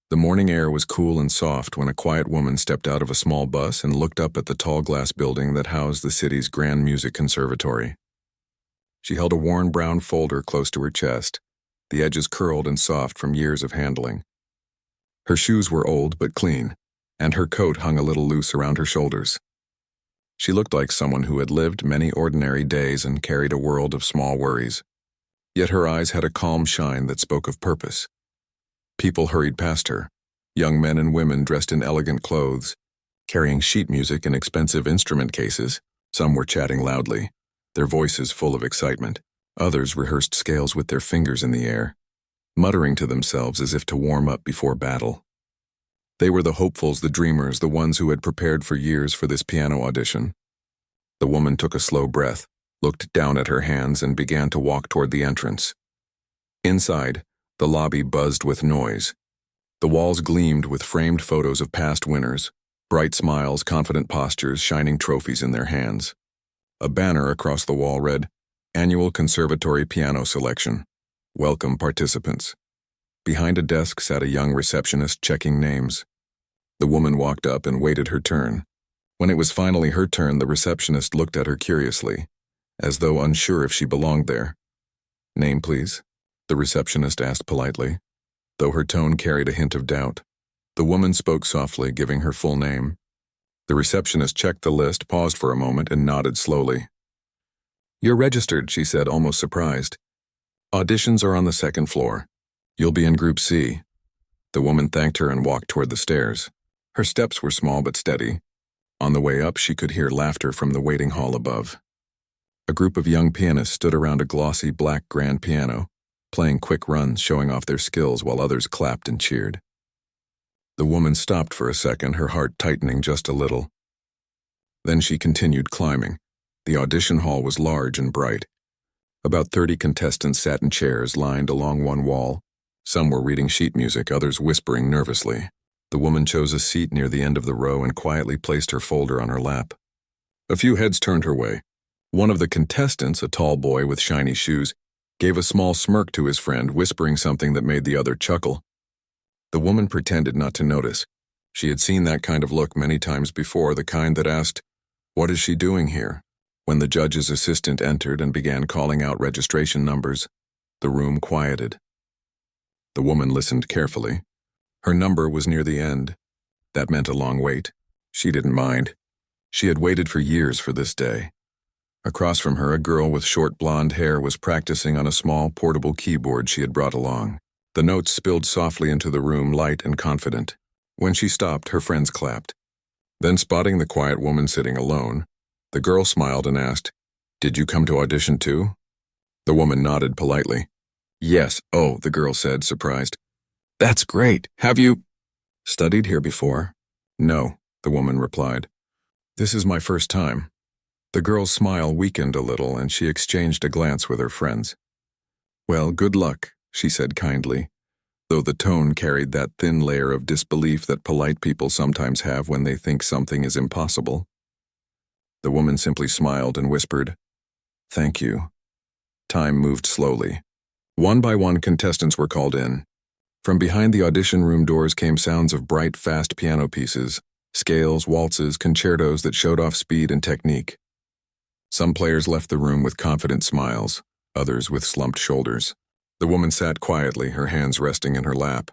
The morning air was cool and soft when a quiet woman stepped out of a small bus and looked up at the tall glass building that housed the city's grand music conservatory. She held a worn brown folder close to her chest, the edges curled and soft from years of handling. Her shoes were old but clean, and her coat hung a little loose around her shoulders. She looked like someone who had lived many ordinary days and carried a world of small worries. Yet her eyes had a calm shine that spoke of purpose. People hurried past her, young men and women dressed in elegant clothes, carrying sheet music in expensive instrument cases. Some were chatting loudly, their voices full of excitement. Others rehearsed scales with their fingers in the air, muttering to themselves as if to warm up before battle. They were the hopefuls, the dreamers, the ones who had prepared for years for this piano audition. The woman took a slow breath, looked down at her hands, and began to walk toward the entrance. Inside, the lobby buzzed with noise. The walls gleamed with framed photos of past winners, bright smiles, confident postures, shining trophies in their hands. A banner across the wall read, "Annual Conservatory Piano Selection. Welcome participants." Behind a desk sat a young receptionist checking names. The woman walked up and waited her turn. When it was finally her turn, the receptionist looked at her curiously, as though unsure if she belonged there. "Name, please?" the receptionist asked politely, though her tone carried a hint of doubt. The woman spoke softly, giving her full name. The receptionist checked the list, paused for a moment, and nodded slowly. "You're registered," she said, almost surprised. "Auditions are on the second floor. You'll be in Group C." The woman thanked her and walked toward the stairs. Her steps were small but steady. On the way up, she could hear laughter from the waiting hall above. A group of young pianists stood around a glossy black grand piano, playing quick runs, showing off their skills while others clapped and cheered. The woman stopped for a second, her heart tightening just a little. Then she continued climbing. The audition hall was large and bright. About 30 contestants sat in chairs lined along one wall. Some were reading sheet music, others whispering nervously. The woman chose a seat near the end of the row and quietly placed her folder on her lap. A few heads turned her way. One of the contestants, a tall boy with shiny shoes, gave a small smirk to his friend, whispering something that made the other chuckle. The woman pretended not to notice. She had seen that kind of look many times before, the kind that asked, "What is she doing here?" When the judge's assistant entered and began calling out registration numbers, the room quieted. The woman listened carefully. Her number was near the end. That meant a long wait. She didn't mind. She had waited for years for this day. Across from her, a girl with short blonde hair was practicing on a small portable keyboard she had brought along. The notes spilled softly into the room, light and confident. When she stopped, her friends clapped. Then, spotting the quiet woman sitting alone, the girl smiled and asked, "Did you come to audition too?" The woman nodded politely. "Yes." "Oh," the girl said, surprised. "That's great. Have you studied here before?" "No," the woman replied. "This is my first time." The girl's smile weakened a little, and she exchanged a glance with her friends. "Well, good luck," she said kindly, though the tone carried that thin layer of disbelief that polite people sometimes have when they think something is impossible. The woman simply smiled and whispered, "Thank you." Time moved slowly. One by one, contestants were called in. From behind the audition room doors came sounds of bright, fast piano pieces, scales, waltzes, concertos that showed off speed and technique. Some players left the room with confident smiles, others with slumped shoulders. The woman sat quietly, her hands resting in her lap.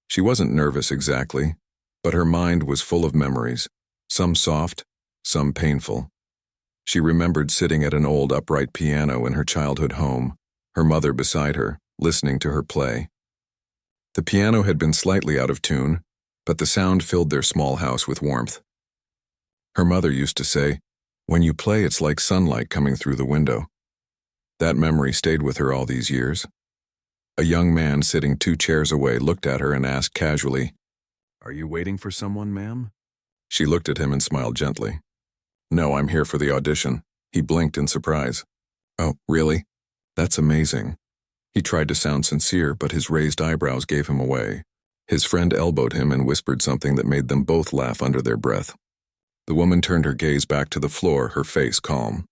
She wasn't nervous exactly, but her mind was full of memories, some soft, some painful. She remembered sitting at an old upright piano in her childhood home, her mother beside her, listening to her play. The piano had been slightly out of tune, but the sound filled their small house with warmth. Her mother used to say, "When you play, it's like sunlight coming through the window." That memory stayed with her all these years. A young man sitting 2 chairs away looked at her and asked casually, "Are you waiting for someone, ma'am?" She looked at him and smiled gently. "No, I'm here for the audition." He blinked in surprise. "Oh, really? That's amazing." He tried to sound sincere, but his raised eyebrows gave him away. His friend elbowed him and whispered something that made them both laugh under their breath. The woman turned her gaze back to the floor, her face calm.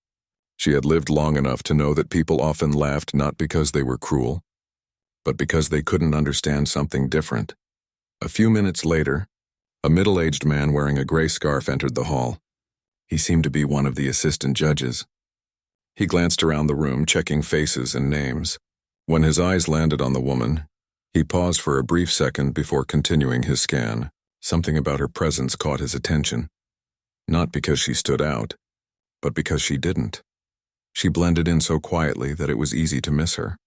She had lived long enough to know that people often laughed not because they were cruel, but because they couldn't understand something different. A few minutes later, a middle-aged man wearing a gray scarf entered the hall. He seemed to be one of the assistant judges. He glanced around the room, checking faces and names. When his eyes landed on the woman, he paused for a brief second before continuing his scan. Something about her presence caught his attention. Not because she stood out, but because she didn't. She blended in so quietly that it was easy to miss her.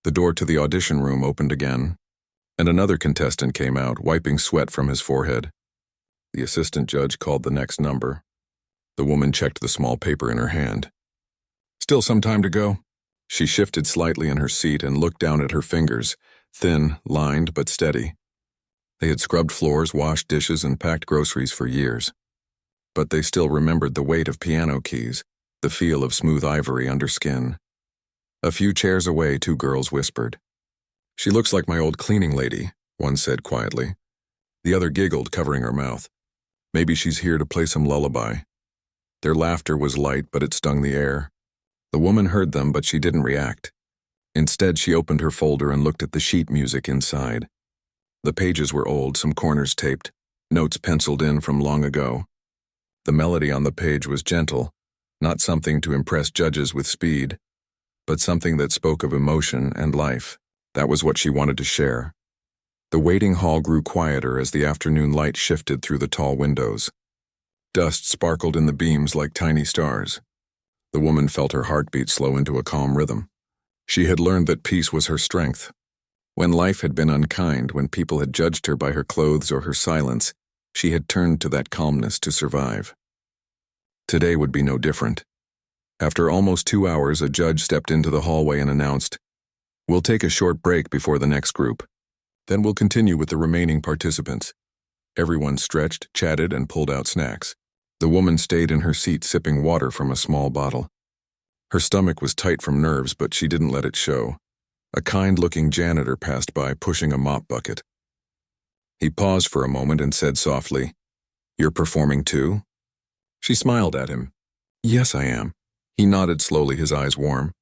The door to the audition room opened again, and another contestant came out, wiping sweat from his forehead. The assistant judge called the next number. The woman checked the small paper in her hand. "Still some time to go?" She shifted slightly in her seat and looked down at her fingers, thin, lined, but steady. They had scrubbed floors, washed dishes, and packed groceries for years. But they still remembered the weight of piano keys, the feel of smooth ivory under skin. A few chairs away, two girls whispered. "She looks like my old cleaning lady," one said quietly. The other giggled, covering her mouth. "Maybe she's here to play some lullaby." Their laughter was light, but it stung the air. The woman heard them, but she didn't react. Instead, she opened her folder and looked at the sheet music inside. The pages were old, some corners taped, notes penciled in from long ago. The melody on the page was gentle, not something to impress judges with speed, but something that spoke of emotion and life. That was what she wanted to share. The waiting hall grew quieter as the afternoon light shifted through the tall windows. Dust sparkled in the beams like tiny stars. The woman felt her heartbeat slow into a calm rhythm. She had learned that peace was her strength. When life had been unkind, when people had judged her by her clothes or her silence, she had turned to that calmness to survive. Today would be no different. After almost 2 hours, a judge stepped into the hallway and announced, "We'll take a short break before the next group. Then we'll continue with the remaining participants." Everyone stretched, chatted, and pulled out snacks. The woman stayed in her seat sipping water from a small bottle. Her stomach was tight from nerves, but she didn't let it show. A kind-looking janitor passed by, pushing a mop bucket. He paused for a moment and said softly, "You're performing too?" She smiled at him. "Yes, I am." He nodded slowly, his eyes warm.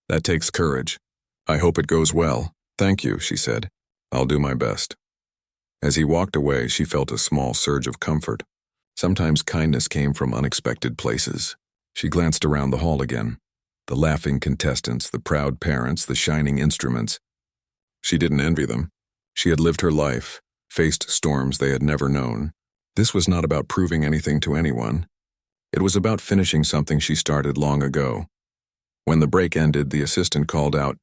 "That takes courage. I hope it goes well." "Thank you," she said. "I'll do my best." As he walked away, she felt a small surge of comfort. Sometimes kindness came from unexpected places. She glanced around the hall again. The laughing contestants, the proud parents, the shining instruments. She didn't envy them. She had lived her life, faced storms they had never known. This was not about proving anything to anyone. It was about finishing something she started long ago. When the break ended, the assistant called out,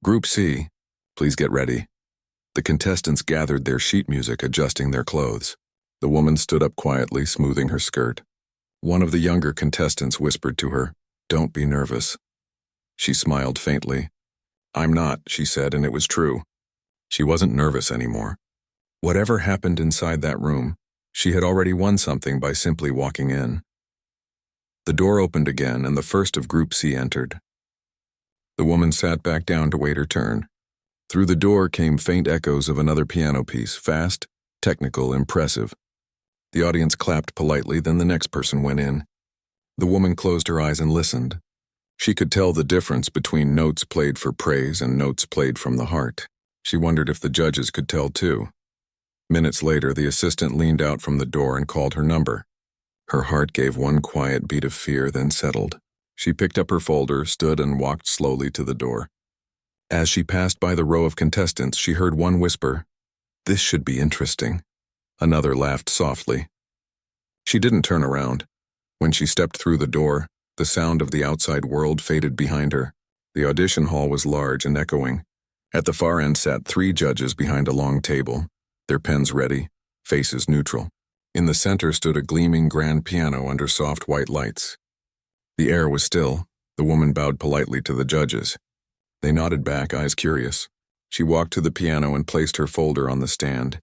"Group C, please get ready." The contestants gathered their sheet music, adjusting their clothes. The woman stood up quietly, smoothing her skirt. One of the younger contestants whispered to her, "Don't be nervous." She smiled faintly. "I'm not," she said, and it was true. She wasn't nervous anymore. Whatever happened inside that room, she had already won something by simply walking in. The door opened again, and the first of Group C entered. The woman sat back down to wait her turn. Through the door came faint echoes of another piano piece, fast, technical, impressive. The audience clapped politely, then the next person went in. The woman closed her eyes and listened. She could tell the difference between notes played for praise and notes played from the heart. She wondered if the judges could tell too. Minutes later, the assistant leaned out from the door and called her number. Her heart gave one quiet beat of fear, then settled. She picked up her folder, stood, and walked slowly to the door. As she passed by the row of contestants, she heard one whisper, "This should be interesting." Another laughed softly. She didn't turn around. When she stepped through the door, the sound of the outside world faded behind her. The audition hall was large and echoing. At the far end sat 3 judges behind a long table, their pens ready, faces neutral. In the center stood a gleaming grand piano under soft white lights. The air was still. The woman bowed politely to the judges. They nodded back, eyes curious. She walked to the piano and placed her folder on the stand.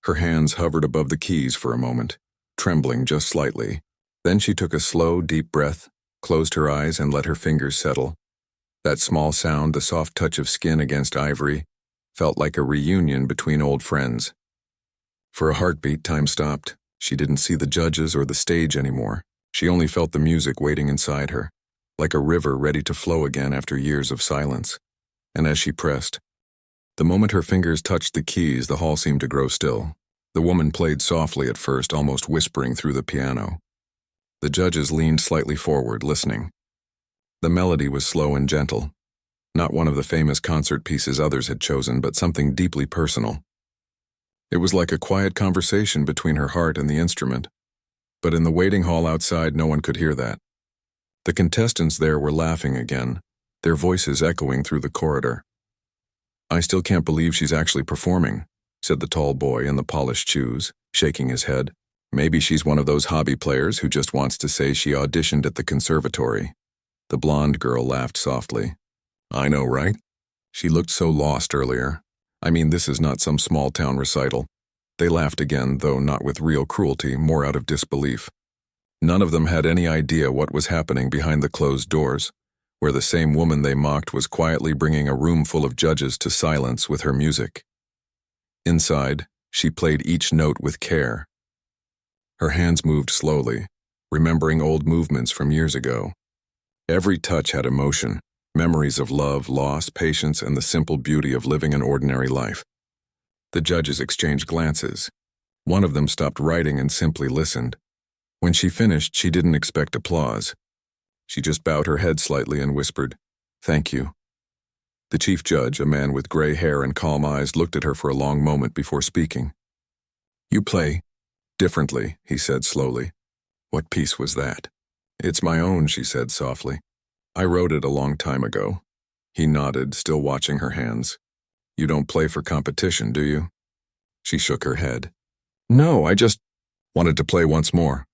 Her hands hovered above the keys for a moment, trembling just slightly. Then she took a slow, deep breath, closed her eyes, and let her fingers settle. That small sound, the soft touch of skin against ivory, felt like a reunion between old friends. For a heartbeat, time stopped. She didn't see the judges or the stage anymore. She only felt the music waiting inside her, like a river ready to flow again after years of silence. And as she pressed, The moment her fingers touched the keys, the hall seemed to grow still. The woman played softly at first, almost whispering through the piano. The judges leaned slightly forward, listening. The melody was slow and gentle. Not one of the famous concert pieces others had chosen, but something deeply personal. It was like a quiet conversation between her heart and the instrument. But in the waiting hall outside, no one could hear that. The contestants there were laughing again, their voices echoing through the corridor. "I still can't believe she's actually performing," said the tall boy in the polished shoes, shaking his head. "Maybe she's one of those hobby players who just wants to say she auditioned at the conservatory." The blonde girl laughed softly. "I know, right? She looked so lost earlier. I mean, this is not some small-town recital." They laughed again, though not with real cruelty, more out of disbelief. None of them had any idea what was happening behind the closed doors, where the same woman they mocked was quietly bringing a room full of judges to silence with her music. Inside, she played each note with care. Her hands moved slowly, remembering old movements from years ago. Every touch had emotion, memories of love, loss, patience, and the simple beauty of living an ordinary life. The judges exchanged glances. One of them stopped writing and simply listened. When she finished, she didn't expect applause. She just bowed her head slightly and whispered, "Thank you." The chief judge, a man with gray hair and calm eyes, looked at her for a long moment before speaking. "You play differently," he said slowly. "What piece was that?" "It's my own," she said softly. "I wrote it a long time ago." He nodded, still watching her hands. "You don't play for competition, do you?" She shook her head. "No, I just wanted to play once more."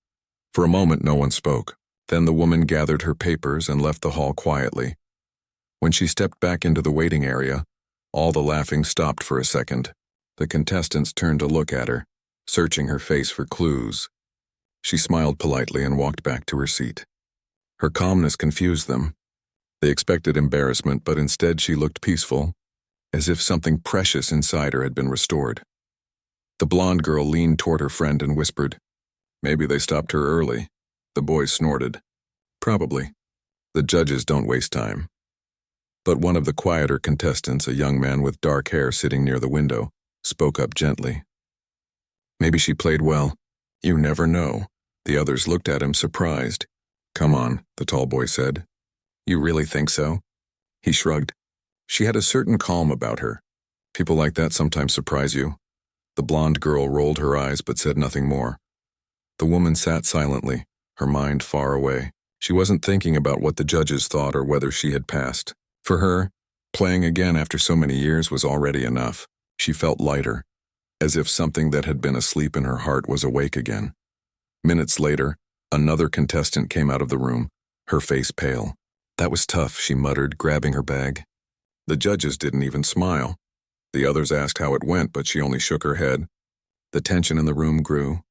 For a moment, no one spoke. Then the woman gathered her papers and left the hall quietly. When she stepped back into the waiting area, all the laughing stopped for a second. The contestants turned to look at her, searching her face for clues. She smiled politely and walked back to her seat. Her calmness confused them. They expected embarrassment, but instead she looked peaceful, as if something precious inside her had been restored. The blonde girl leaned toward her friend and whispered, "Maybe they stopped her early." The boy snorted. "Probably. The judges don't waste time." But one of the quieter contestants, a young man with dark hair sitting near the window, spoke up gently. "Maybe she played well. You never know." The others looked at him surprised. "Come on," the tall boy said. "You really think so?" He shrugged. She had a certain calm about her. People like that sometimes surprise you. The blonde girl rolled her eyes but said nothing more. The woman sat silently, her mind far away. She wasn't thinking about what the judges thought or whether she had passed. For her, playing again after so many years was already enough. She felt lighter, as if something that had been asleep in her heart was awake again. Minutes later, another contestant came out of the room, her face pale. "That was tough," she muttered, grabbing her bag. The judges didn't even smile. The others asked how it went, but she only shook her head. The tension in the room grew.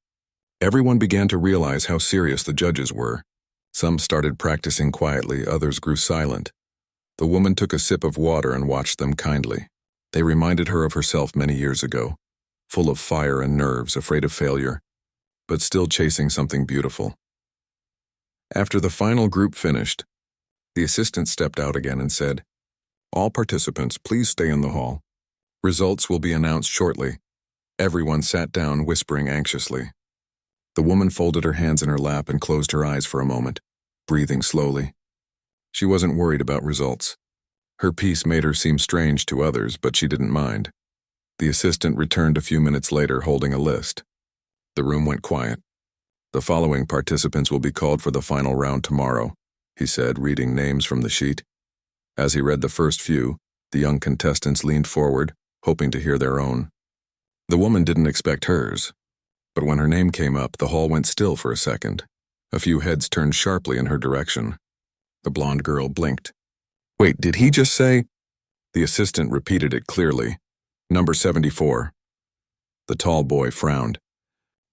Everyone began to realize how serious the judges were. Some started practicing quietly, others grew silent. The woman took a sip of water and watched them kindly. They reminded her of herself many years ago, full of fire and nerves, afraid of failure, but still chasing something beautiful. After the final group finished, the assistant stepped out again and said, "All participants, please stay in the hall. Results will be announced shortly." Everyone sat down, whispering anxiously. The woman folded her hands in her lap and closed her eyes for a moment, breathing slowly. She wasn't worried about results. Her piece made her seem strange to others, but she didn't mind. The assistant returned a few minutes later holding a list. The room went quiet. "The following participants will be called for the final round tomorrow," he said, reading names from the sheet. As he read the first few, the young contestants leaned forward, hoping to hear their own. The woman didn't expect hers, but when her name came up, the hall went still for a second. A few heads turned sharply in her direction. The blonde girl blinked. "Wait, did he just say?" The assistant repeated it clearly. "Number 74. The tall boy frowned.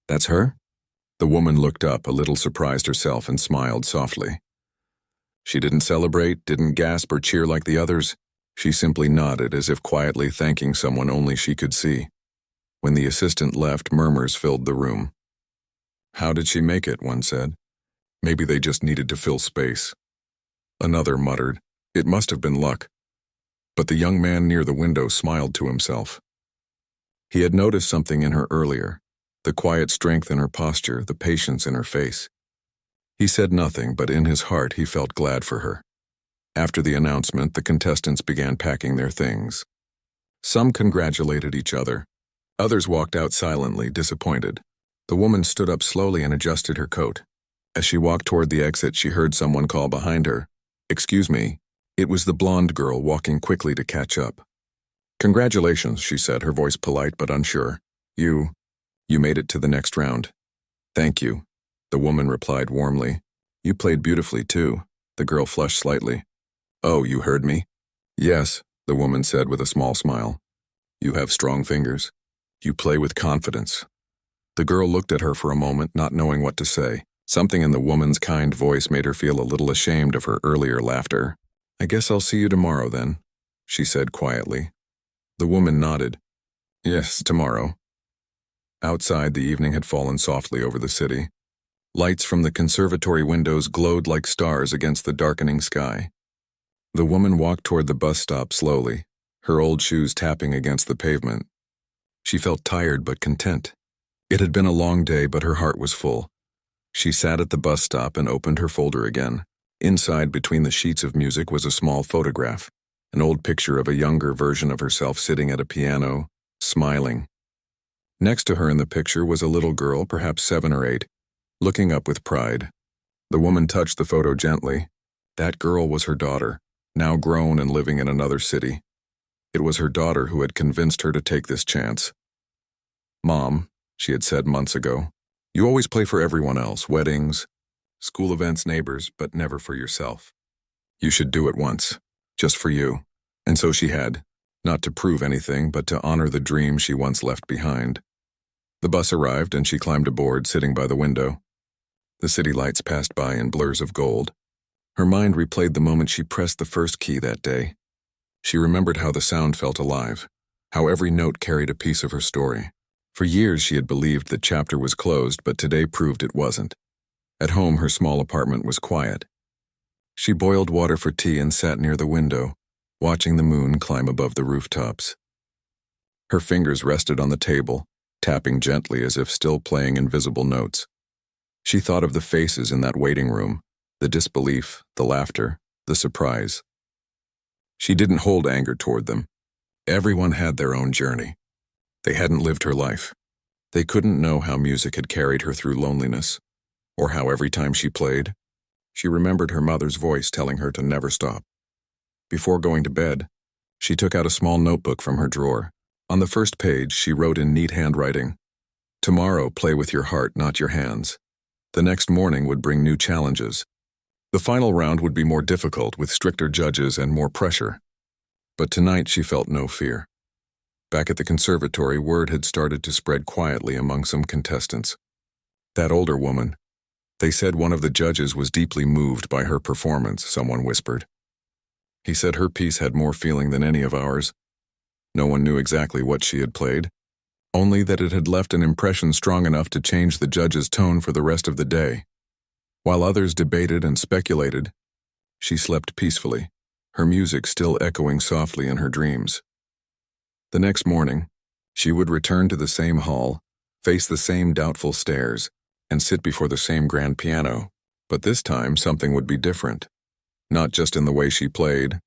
"That's her?" The woman looked up, a little surprised herself, and smiled softly. She didn't celebrate, didn't gasp or cheer like the others. She simply nodded, as if quietly thanking someone only she could see. When the assistant left, murmurs filled the room. "How did she make it?" one said. "Maybe they just needed to fill space." Another muttered, "It must have been luck." But the young man near the window smiled to himself. He had noticed something in her earlier, the quiet strength in her posture, the patience in her face. He said nothing, but in his heart he felt glad for her. After the announcement, the contestants began packing their things. Some congratulated each other. Others walked out silently, disappointed. The woman stood up slowly and adjusted her coat. As she walked toward the exit, she heard someone call behind her, "Excuse me." It was the blonde girl walking quickly to catch up. "Congratulations," she said, her voice polite but unsure. You made it to the next round." "Thank you," the woman replied warmly. "You played beautifully, too." The girl flushed slightly. "Oh, you heard me?" "Yes," the woman said with a small smile. "You have strong fingers. You play with confidence." The girl looked at her for a moment, not knowing what to say. Something in the woman's kind voice made her feel a little ashamed of her earlier laughter. "I guess I'll see you tomorrow then," she said quietly. The woman nodded. "Yes, tomorrow." Outside, the evening had fallen softly over the city. Lights from the conservatory windows glowed like stars against the darkening sky. The woman walked toward the bus stop slowly, her old shoes tapping against the pavement. She felt tired but content. It had been a long day, but her heart was full. She sat at the bus stop and opened her folder again. Inside, between the sheets of music, was a small photograph, an old picture of a younger version of herself sitting at a piano, smiling. Next to her in the picture was a little girl, perhaps 7 or 8, looking up with pride. The woman touched the photo gently. That girl was her daughter, now grown and living in another city. It was her daughter who had convinced her to take this chance. "Mom," she had said months ago, "you always play for everyone else, weddings, school events, neighbors, but never for yourself. You should do it once, just for you." And so she had, not to prove anything, but to honor the dream she once left behind. The bus arrived and she climbed aboard, sitting by the window. The city lights passed by in blurs of gold. Her mind replayed the moment she pressed the first key that day. She remembered how the sound felt alive, how every note carried a piece of her story. For years she had believed the chapter was closed, but today proved it wasn't. At home, her small apartment was quiet. She boiled water for tea and sat near the window, watching the moon climb above the rooftops. Her fingers rested on the table, tapping gently as if still playing invisible notes. She thought of the faces in that waiting room, the disbelief, the laughter, the surprise. She didn't hold anger toward them. Everyone had their own journey. They hadn't lived her life. They couldn't know how music had carried her through loneliness, or how every time she played, she remembered her mother's voice telling her to never stop. Before going to bed, she took out a small notebook from her drawer. On the first page, she wrote in neat handwriting, "Tomorrow, play with your heart, not your hands." The next morning would bring new challenges. The final round would be more difficult, with stricter judges and more pressure. But tonight she felt no fear. Back at the conservatory, word had started to spread quietly among some contestants. That older woman. They said one of the judges was deeply moved by her performance, someone whispered. He said her piece had more feeling than any of ours. No one knew exactly what she had played, only that it had left an impression strong enough to change the judge's tone for the rest of the day. While others debated and speculated, she slept peacefully, her music still echoing softly in her dreams. The next morning, she would return to the same hall, face the same doubtful stares, and sit before the same grand piano. But this time, something would be different. Not just in the way she played,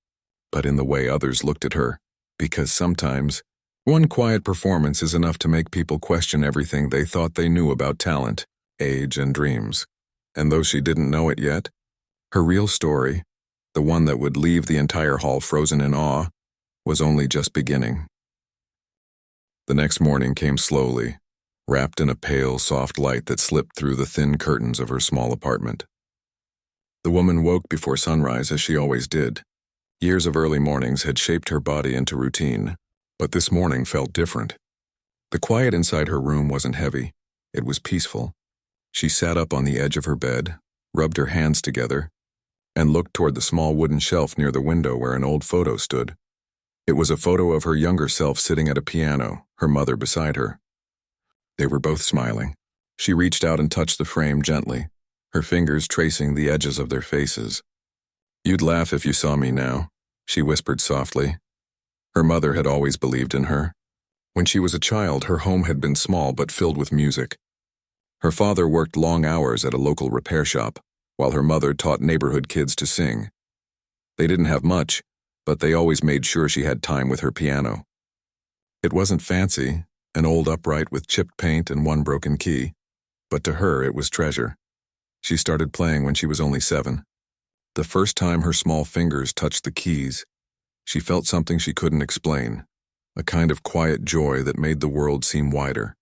but in the way others looked at her. Because sometimes, one quiet performance is enough to make people question everything they thought they knew about talent, age, and dreams. And though she didn't know it yet, her real story, the one that would leave the entire hall frozen in awe, was only just beginning. The next morning came slowly, wrapped in a pale, soft light that slipped through the thin curtains of her small apartment. The woman woke before sunrise, as she always did. Years of early mornings had shaped her body into routine, but this morning felt different. The quiet inside her room wasn't heavy. It was peaceful. She sat up on the edge of her bed, rubbed her hands together, and looked toward the small wooden shelf near the window where an old photo stood. It was a photo of her younger self sitting at a piano, her mother beside her. They were both smiling. She reached out and touched the frame gently, her fingers tracing the edges of their faces. "You'd laugh if you saw me now," she whispered softly. Her mother had always believed in her. When she was a child, her home had been small but filled with music. Her father worked long hours at a local repair shop, while her mother taught neighborhood kids to sing. They didn't have much, but they always made sure she had time with her piano. It wasn't fancy, an old upright with chipped paint and one broken key, but to her it was treasure. She started playing when she was only 7. The first time her small fingers touched the keys, she felt something she couldn't explain, a kind of quiet joy that made the world seem wider.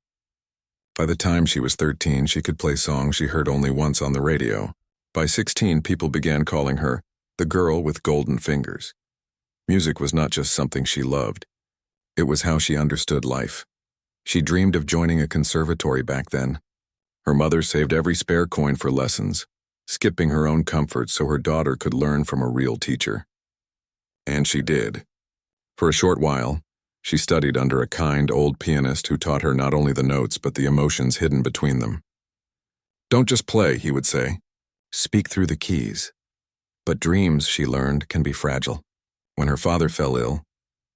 By the time she was 13, she could play songs she heard only once on the radio. By 16, people began calling her the girl with golden fingers. Music was not just something she loved. It was how she understood life. She dreamed of joining a conservatory back then. Her mother saved every spare coin for lessons, skipping her own comfort so her daughter could learn from a real teacher. And she did. For a short while, she studied under a kind old pianist who taught her not only the notes but the emotions hidden between them. "Don't just play," he would say. "Speak through the keys." But dreams, she learned, can be fragile. When her father fell ill,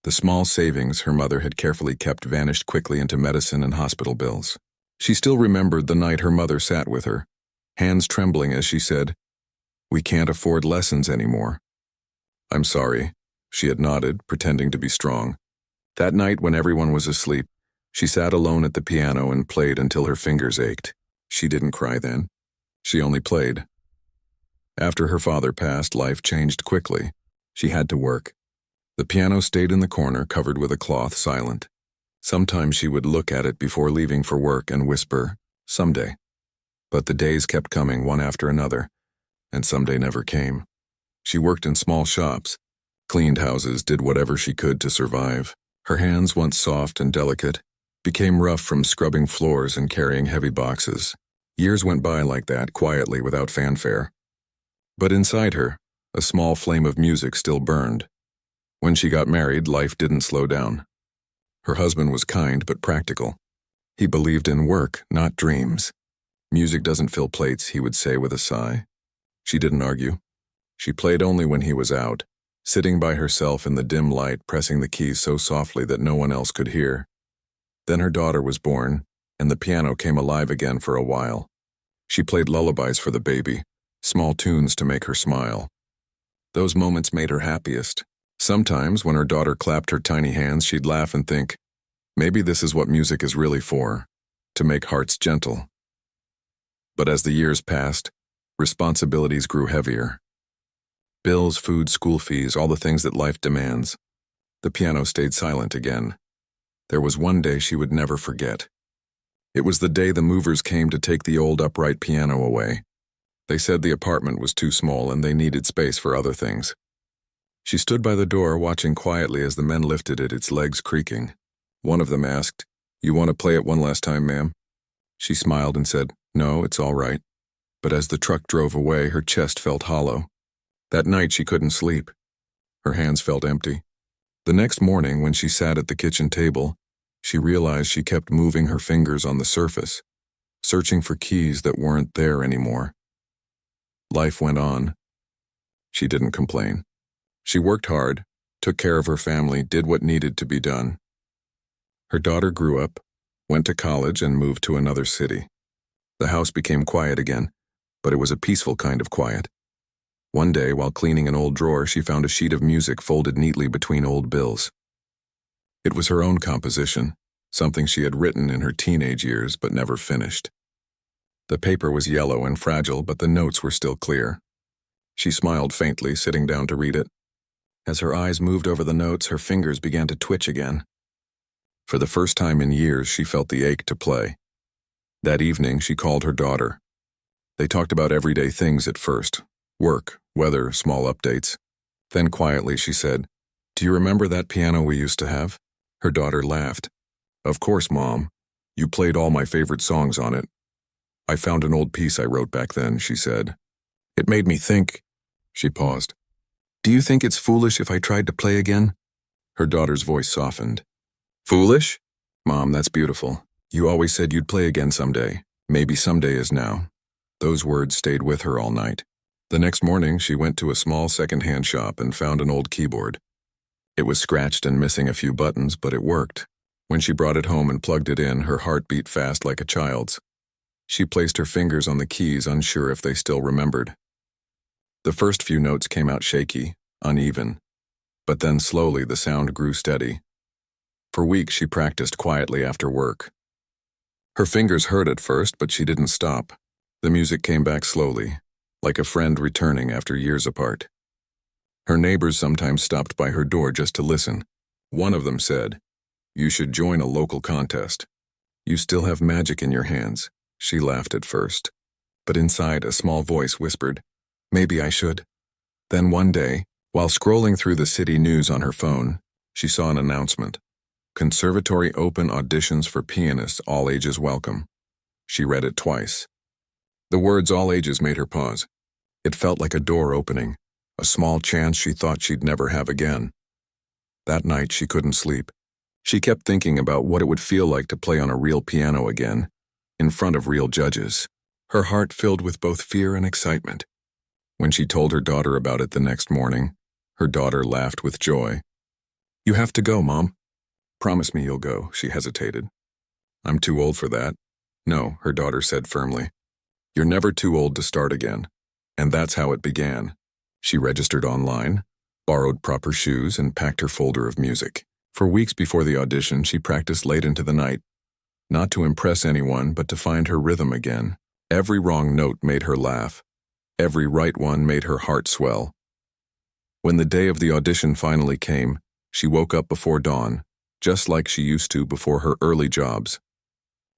the small savings her mother had carefully kept vanished quickly into medicine and hospital bills. She still remembered the night her mother sat with her, hands trembling as she said, "We can't afford lessons anymore." "I'm sorry," she had nodded, pretending to be strong. That night, when everyone was asleep, she sat alone at the piano and played until her fingers ached. She didn't cry then. She only played. After her father passed, life changed quickly. She had to work. The piano stayed in the corner, covered with a cloth, silent. Sometimes she would look at it before leaving for work and whisper, "Someday." But the days kept coming one after another, and someday never came. She worked in small shops, cleaned houses, did whatever she could to survive. Her hands, once soft and delicate, became rough from scrubbing floors and carrying heavy boxes. Years went by like that, quietly, without fanfare. But inside her, a small flame of music still burned. When she got married, life didn't slow down. Her husband was kind but practical. He believed in work, not dreams. "Music doesn't fill plates," he would say with a sigh. She didn't argue. She played only when he was out, sitting by herself in the dim light, pressing the keys so softly that no one else could hear. Then her daughter was born, and the piano came alive again for a while. She played lullabies for the baby, small tunes to make her smile. Those moments made her happiest. Sometimes, when her daughter clapped her tiny hands, she'd laugh and think, maybe this is what music is really for, to make hearts gentle. But as the years passed, responsibilities grew heavier. Bills, food, school fees, all the things that life demands. The piano stayed silent again. There was one day she would never forget. It was the day the movers came to take the old upright piano away. They said the apartment was too small and they needed space for other things. She stood by the door, watching quietly as the men lifted it, its legs creaking. One of them asked, "You want to play it one last time, ma'am?" She smiled and said, "No, it's all right." But as the truck drove away, her chest felt hollow. That night she couldn't sleep. Her hands felt empty. The next morning, when she sat at the kitchen table, she realized she kept moving her fingers on the surface, searching for keys that weren't there anymore. Life went on. She didn't complain. She worked hard, took care of her family, did what needed to be done. Her daughter grew up, went to college, and moved to another city. The house became quiet again, but it was a peaceful kind of quiet. One day, while cleaning an old drawer, she found a sheet of music folded neatly between old bills. It was her own composition, something she had written in her teenage years but never finished. The paper was yellow and fragile, but the notes were still clear. She smiled faintly, sitting down to read it. As her eyes moved over the notes, her fingers began to twitch again. For the first time in years, she felt the ache to play. That evening, she called her daughter. They talked about everyday things at first: work, weather, small updates. Then quietly she said, "Do you remember that piano we used to have?" Her daughter laughed. "Of course, Mom. You played all my favorite songs on it. I found an old piece I wrote back then," she said. "It made me think." She paused. "Do you think it's foolish if I tried to play again?" Her daughter's voice softened. "Foolish? Mom, that's beautiful. You always said you'd play again someday. Maybe someday is now." Those words stayed with her all night. The next morning, she went to a small second-hand shop and found an old keyboard. It was scratched and missing a few buttons, but it worked. When she brought it home and plugged it in, her heart beat fast like a child's. She placed her fingers on the keys, unsure if they still remembered. The first few notes came out shaky, uneven, but then slowly the sound grew steady. For weeks she practiced quietly after work. Her fingers hurt at first, but she didn't stop. The music came back slowly, like a friend returning after years apart. Her neighbors sometimes stopped by her door just to listen. One of them said, "You should join a local contest. You still have magic in your hands." She laughed at first, but inside a small voice whispered, "Maybe I should." Then one day, while scrolling through the city news on her phone, she saw an announcement. "Conservatory open auditions for pianists, all ages welcome." She read it twice. The words "all ages" made her pause. It felt like a door opening, a small chance she thought she'd never have again. That night she couldn't sleep. She kept thinking about what it would feel like to play on a real piano again, in front of real judges, her heart filled with both fear and excitement. When she told her daughter about it the next morning, her daughter laughed with joy. "You have to go, Mom." "Promise me you'll go," she hesitated. "I'm too old for that." "No," her daughter said firmly. "You're never too old to start again." And that's how it began. She registered online, borrowed proper shoes, and packed her folder of music. For weeks before the audition, she practiced late into the night, not to impress anyone, but to find her rhythm again. Every wrong note made her laugh. Every right one made her heart swell. When the day of the audition finally came, she woke up before dawn, just like she used to before her early jobs.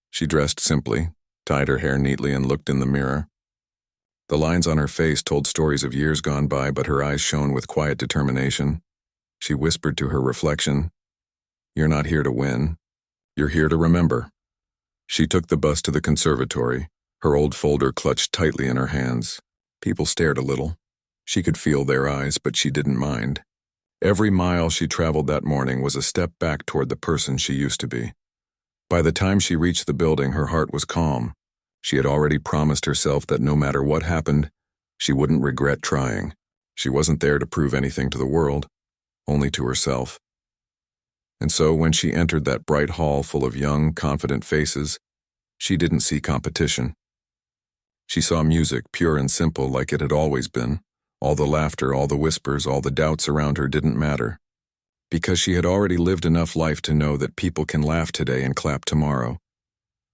She dressed simply, tied her hair neatly, and looked in the mirror. The lines on her face told stories of years gone by, but her eyes shone with quiet determination. She whispered to her reflection, "You're not here to win. You're here to remember." She took the bus to the conservatory, her old folder clutched tightly in her hands. People stared a little. She could feel their eyes, but she didn't mind. Every mile she traveled that morning was a step back toward the person she used to be. By the time she reached the building, her heart was calm. She had already promised herself that no matter what happened, she wouldn't regret trying. She wasn't there to prove anything to the world, only to herself. And so when she entered that bright hall full of young, confident faces, she didn't see competition. She saw music, pure and simple like it had always been. All the laughter, all the whispers, all the doubts around her didn't matter. Because she had already lived enough life to know that people can laugh today and clap tomorrow.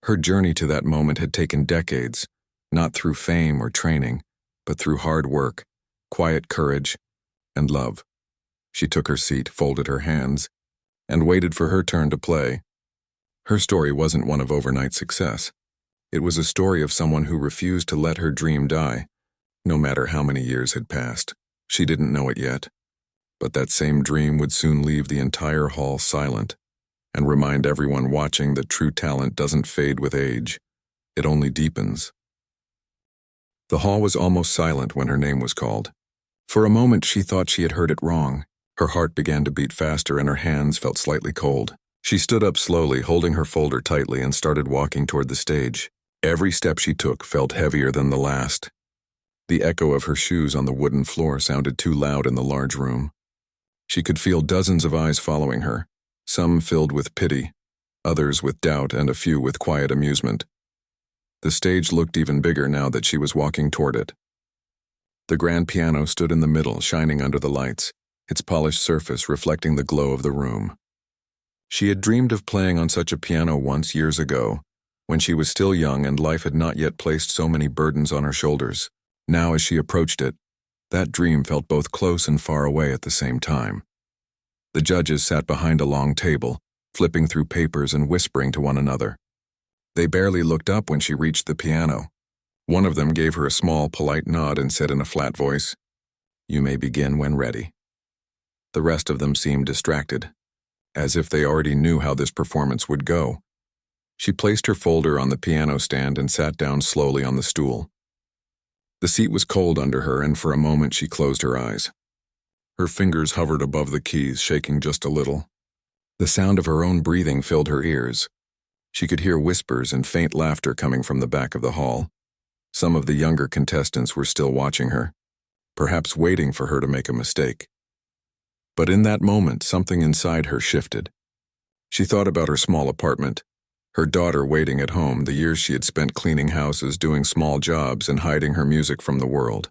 Her journey to that moment had taken decades, not through fame or training, but through hard work, quiet courage, and love. She took her seat, folded her hands, and waited for her turn to play. Her story wasn't one of overnight success. It was a story of someone who refused to let her dream die, no matter how many years had passed. She didn't know it yet, but that same dream would soon leave the entire hall silent and remind everyone watching that true talent doesn't fade with age. It only deepens. The hall was almost silent when her name was called. For a moment she thought she had heard it wrong. Her heart began to beat faster and her hands felt slightly cold. She stood up slowly, holding her folder tightly, and started walking toward the stage. Every step she took felt heavier than the last. The echo of her shoes on the wooden floor sounded too loud in the large room. She could feel dozens of eyes following her, some filled with pity, others with doubt, and a few with quiet amusement. The stage looked even bigger now that she was walking toward it. The grand piano stood in the middle, shining under the lights, its polished surface reflecting the glow of the room. She had dreamed of playing on such a piano once years ago, when she was still young and life had not yet placed so many burdens on her shoulders. Now, as she approached it, that dream felt both close and far away at the same time. The judges sat behind a long table, flipping through papers and whispering to one another. They barely looked up when she reached the piano. One of them gave her a small, polite nod and said in a flat voice, "You may begin when ready." The rest of them seemed distracted, as if they already knew how this performance would go. She placed her folder on the piano stand and sat down slowly on the stool. The seat was cold under her, and for a moment she closed her eyes. Her fingers hovered above the keys, shaking just a little. The sound of her own breathing filled her ears. She could hear whispers and faint laughter coming from the back of the hall. Some of the younger contestants were still watching her, perhaps waiting for her to make a mistake. But in that moment, something inside her shifted. She thought about her small apartment, her daughter waiting at home, the years she had spent cleaning houses, doing small jobs, and hiding her music from the world.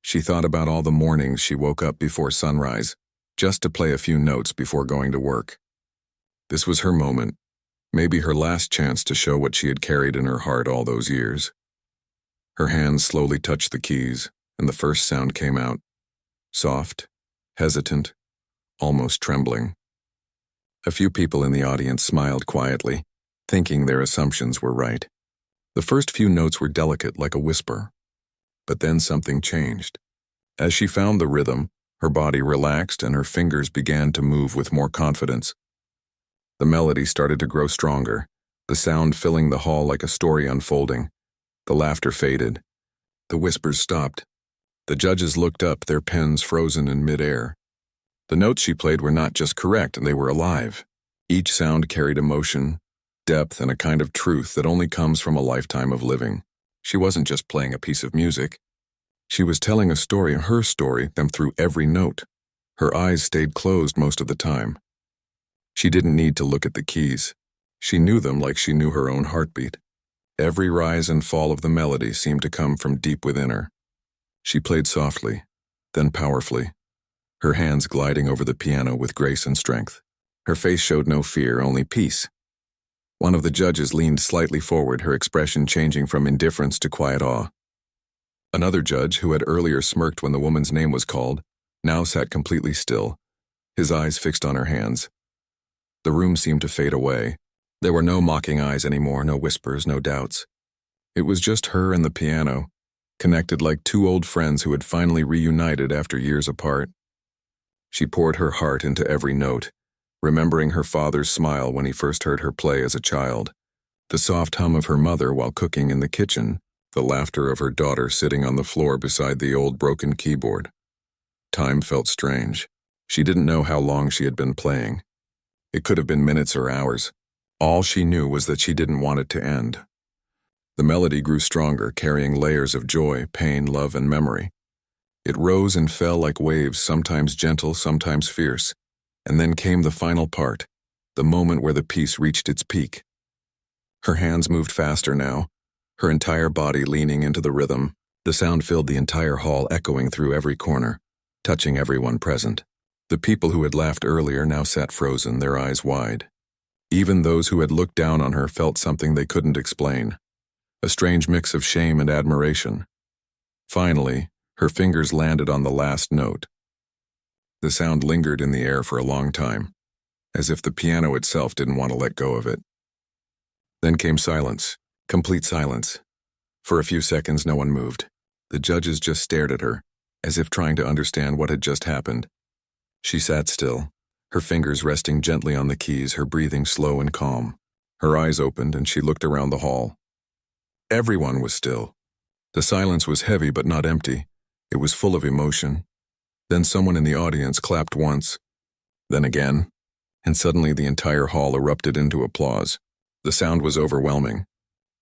She thought about all the mornings she woke up before sunrise, just to play a few notes before going to work. This was her moment, maybe her last chance to show what she had carried in her heart all those years. Her hands slowly touched the keys, and the first sound came out. Soft, hesitant, almost trembling. A few people in the audience smiled quietly, thinking their assumptions were right. The first few notes were delicate, like a whisper. But then something changed. As she found the rhythm, her body relaxed and her fingers began to move with more confidence. The melody started to grow stronger, the sound filling the hall like a story unfolding. The laughter faded. The whispers stopped. The judges looked up, their pens frozen in midair. The notes she played were not just correct, they were alive. Each sound carried emotion, depth, and a kind of truth that only comes from a lifetime of living. She wasn't just playing a piece of music. She was telling a story, her story, them through every note. Her eyes stayed closed most of the time. She didn't need to look at the keys. She knew them like she knew her own heartbeat. Every rise and fall of the melody seemed to come from deep within her. She played softly, then powerfully, her hands gliding over the piano with grace and strength. Her face showed no fear, only peace. One of the judges leaned slightly forward, her expression changing from indifference to quiet awe. Another judge, who had earlier smirked when the woman's name was called, now sat completely still, his eyes fixed on her hands. The room seemed to fade away. There were no mocking eyes anymore, no whispers, no doubts. It was just her and the piano, connected like two old friends who had finally reunited after years apart. She poured her heart into every note, remembering her father's smile when he first heard her play as a child, the soft hum of her mother while cooking in the kitchen, the laughter of her daughter sitting on the floor beside the old broken keyboard. Time felt strange. She didn't know how long she had been playing. It could have been minutes or hours. All she knew was that she didn't want it to end. The melody grew stronger, carrying layers of joy, pain, love, and memory. It rose and fell like waves, sometimes gentle, sometimes fierce. And then came the final part, the moment where the piece reached its peak. Her hands moved faster now, her entire body leaning into the rhythm. The sound filled the entire hall, echoing through every corner, touching everyone present. The people who had laughed earlier now sat frozen, their eyes wide. Even those who had looked down on her felt something they couldn't explain, a strange mix of shame and admiration. Finally, her fingers landed on the last note. The sound lingered in the air for a long time, as if the piano itself didn't want to let go of it. Then came silence, complete silence. For a few seconds, no one moved. The judges just stared at her, as if trying to understand what had just happened. She sat still, her fingers resting gently on the keys, her breathing slow and calm. Her eyes opened and she looked around the hall. Everyone was still. The silence was heavy but not empty. It was full of emotion. Then someone in the audience clapped once, then again, and suddenly the entire hall erupted into applause. The sound was overwhelming.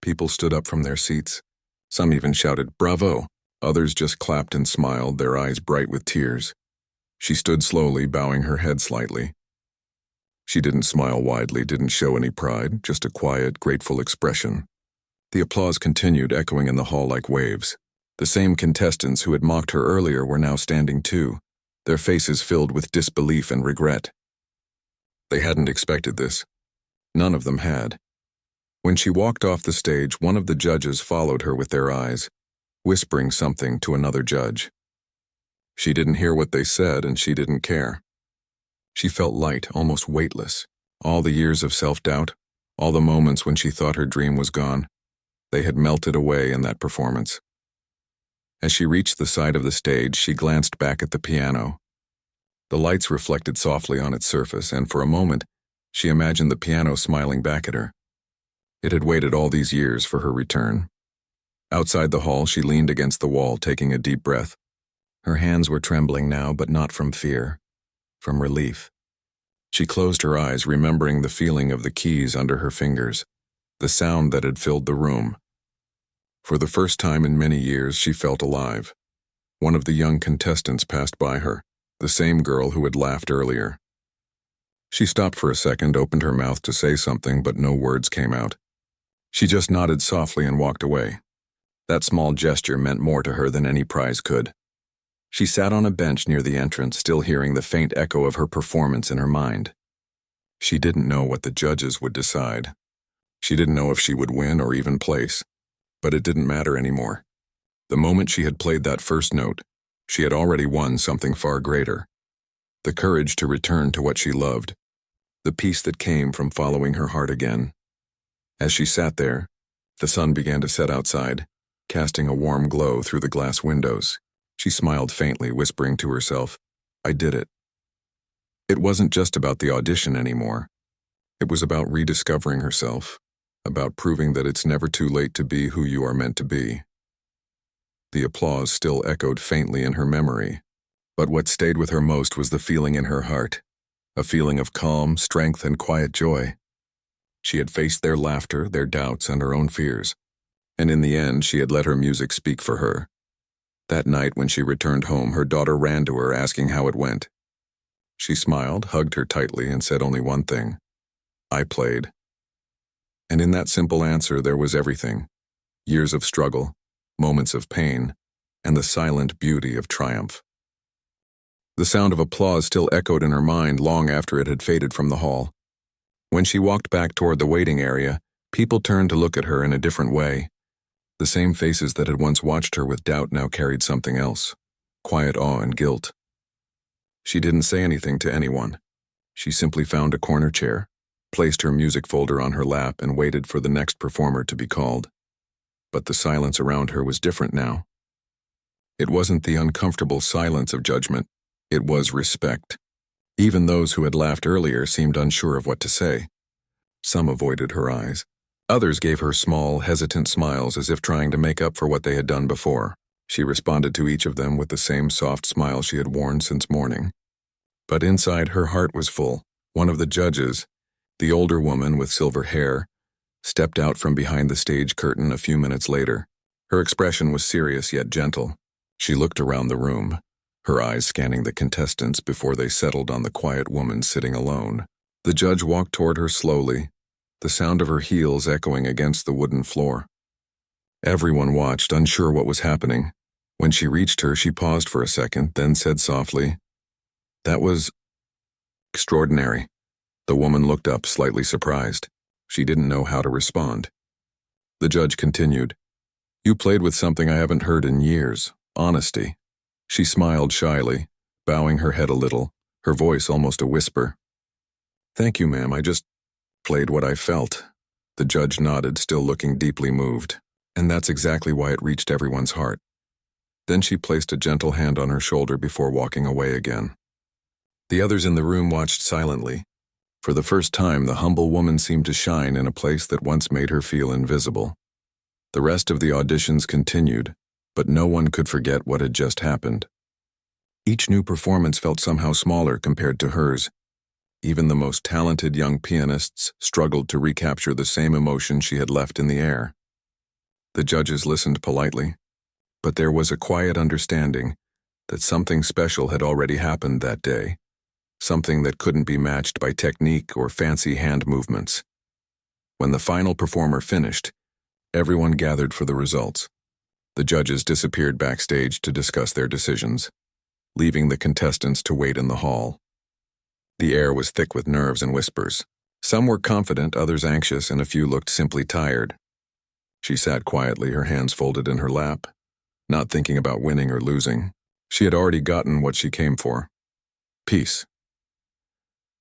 People stood up from their seats. Some even shouted, "Bravo!" Others just clapped and smiled, their eyes bright with tears. She stood slowly, bowing her head slightly. She didn't smile widely, didn't show any pride, just a quiet, grateful expression. The applause continued, echoing in the hall like waves. The same contestants who had mocked her earlier were now standing too, their faces filled with disbelief and regret. They hadn't expected this. None of them had. When she walked off the stage, one of the judges followed her with their eyes, whispering something to another judge. She didn't hear what they said, and she didn't care. She felt light, almost weightless. All the years of self-doubt, all the moments when she thought her dream was gone, they had melted away in that performance. As she reached the side of the stage, she glanced back at the piano. The lights reflected softly on its surface, and for a moment, she imagined the piano smiling back at her. It had waited all these years for her return. Outside the hall, she leaned against the wall, taking a deep breath. Her hands were trembling now, but not from fear, from relief. She closed her eyes, remembering the feeling of the keys under her fingers, the sound that had filled the room. For the first time in many years, she felt alive. One of the young contestants passed by her, the same girl who had laughed earlier. She stopped for a second, opened her mouth to say something, but no words came out. She just nodded softly and walked away. That small gesture meant more to her than any prize could. She sat on a bench near the entrance, still hearing the faint echo of her performance in her mind. She didn't know what the judges would decide. She didn't know if she would win or even place, but it didn't matter anymore. The moment she had played that first note, she had already won something far greater. The courage to return to what she loved, the peace that came from following her heart again. As she sat there, the sun began to set outside, casting a warm glow through the glass windows. She smiled faintly, whispering to herself, "I did it." It wasn't just about the audition anymore. It was about rediscovering herself, about proving that it's never too late to be who you are meant to be. The applause still echoed faintly in her memory, but what stayed with her most was the feeling in her heart, a feeling of calm, strength, and quiet joy. She had faced their laughter, their doubts, and her own fears, and in the end she had let her music speak for her. That night when she returned home, her daughter ran to her asking how it went. She smiled, hugged her tightly, and said only one thing: "I played." And in that simple answer there was everything: years of struggle, moments of pain, and the silent beauty of triumph. The sound of applause still echoed in her mind long after it had faded from the hall. When she walked back toward the waiting area, people turned to look at her in a different way. The same faces that had once watched her with doubt now carried something else: quiet awe and guilt. She didn't say anything to anyone. She simply found a corner chair, placed her music folder on her lap, and waited for the next performer to be called. But the silence around her was different now. It wasn't the uncomfortable silence of judgment. It was respect. Even those who had laughed earlier seemed unsure of what to say. Some avoided her eyes. Others gave her small, hesitant smiles as if trying to make up for what they had done before. She responded to each of them with the same soft smile she had worn since morning. But inside, her heart was full. One of the judges, the older woman with silver hair, stepped out from behind the stage curtain a few minutes later. Her expression was serious yet gentle. She looked around the room, her eyes scanning the contestants before they settled on the quiet woman sitting alone. The judge walked toward her slowly, the sound of her heels echoing against the wooden floor. Everyone watched, unsure what was happening. When she reached her, she paused for a second, then said softly, "That was extraordinary." The woman looked up, slightly surprised. She didn't know how to respond. The judge continued, "You played with something I haven't heard in years: honesty." She smiled shyly, bowing her head a little, her voice almost a whisper. "Thank you, ma'am. I just played what I felt." The judge nodded, still looking deeply moved. And that's exactly why it reached everyone's heart. Then she placed a gentle hand on her shoulder before walking away again. The others in the room watched silently. For the first time, the humble woman seemed to shine in a place that once made her feel invisible. The rest of the auditions continued, but no one could forget what had just happened. Each new performance felt somehow smaller compared to hers. Even the most talented young pianists struggled to recapture the same emotion she had left in the air. The judges listened politely, but there was a quiet understanding that something special had already happened that day, something that couldn't be matched by technique or fancy hand movements. When the final performer finished, everyone gathered for the results. The judges disappeared backstage to discuss their decisions, leaving the contestants to wait in the hall. The air was thick with nerves and whispers. Some were confident, others anxious, and a few looked simply tired. She sat quietly, her hands folded in her lap, not thinking about winning or losing. She had already gotten what she came for: peace.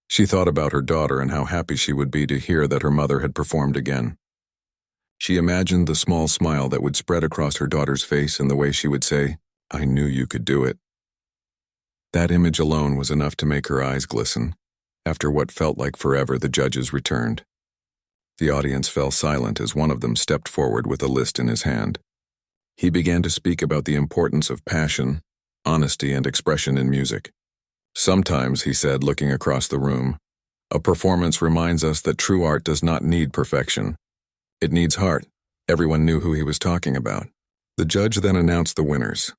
She thought about her daughter and how happy she would be to hear that her mother had performed again. She imagined the small smile that would spread across her daughter's face and the way she would say, "I knew you could do it." That image alone was enough to make her eyes glisten. After what felt like forever, the judges returned. The audience fell silent as one of them stepped forward with a list in his hand. He began to speak about the importance of passion, honesty, and expression in music. "Sometimes," he said, looking across the room, "a performance reminds us that true art does not need perfection. It needs heart." Everyone knew who he was talking about. The judge then announced the winners.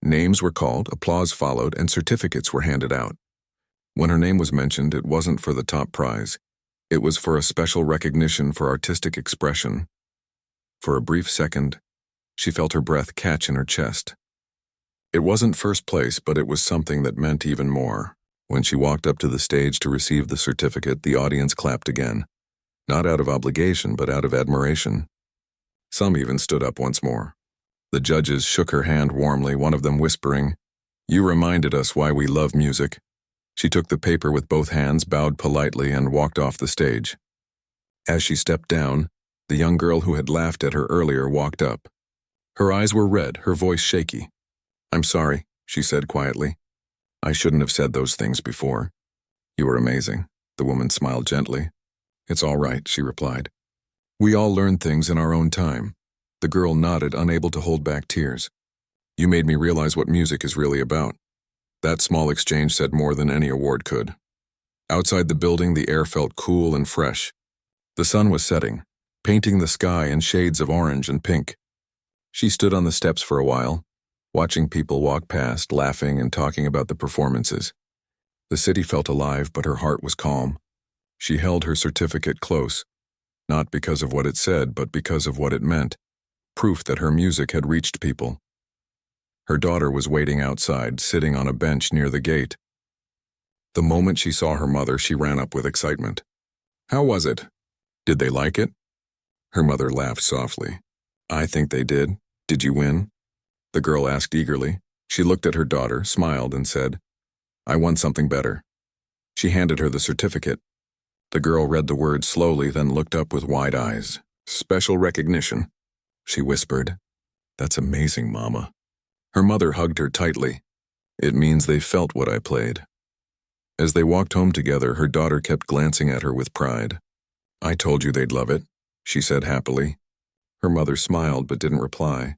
Names were called, applause followed, and certificates were handed out. When her name was mentioned, it wasn't for the top prize. It was for a special recognition for artistic expression. For a brief second, she felt her breath catch in her chest. It wasn't first place, but it was something that meant even more. When she walked up to the stage to receive the certificate, the audience clapped again. Not out of obligation, but out of admiration. Some even stood up once more. The judges shook her hand warmly, one of them whispering, "You reminded us why we love music." She took the paper with both hands, bowed politely, and walked off the stage. As she stepped down, the young girl who had laughed at her earlier walked up. Her eyes were red, her voice shaky. "I'm sorry," she said quietly. "I shouldn't have said those things before." "You were amazing," the woman smiled gently. "It's all right," she replied. "We all learn things in our own time." The girl nodded, unable to hold back tears. "You made me realize what music is really about." That small exchange said more than any award could. Outside the building, the air felt cool and fresh. The sun was setting, painting the sky in shades of orange and pink. She stood on the steps for a while, watching people walk past, laughing and talking about the performances. The city felt alive, but her heart was calm. She held her certificate close, not because of what it said, but because of what it meant. Proof that her music had reached people. Her daughter was waiting outside, sitting on a bench near the gate. The moment she saw her mother, she ran up with excitement. "How was it? Did they like it?" Her mother laughed softly. "I think they did. Did you win?" The girl asked eagerly. She looked at her daughter, smiled, and said, "I won something better." She handed her the certificate. The girl read the words slowly, then looked up with wide eyes. "Special recognition," she whispered. "That's amazing, Mama." Her mother hugged her tightly. "It means they felt what I played." As they walked home together, her daughter kept glancing at her with pride. "I told you they'd love it," she said happily. Her mother smiled but didn't reply.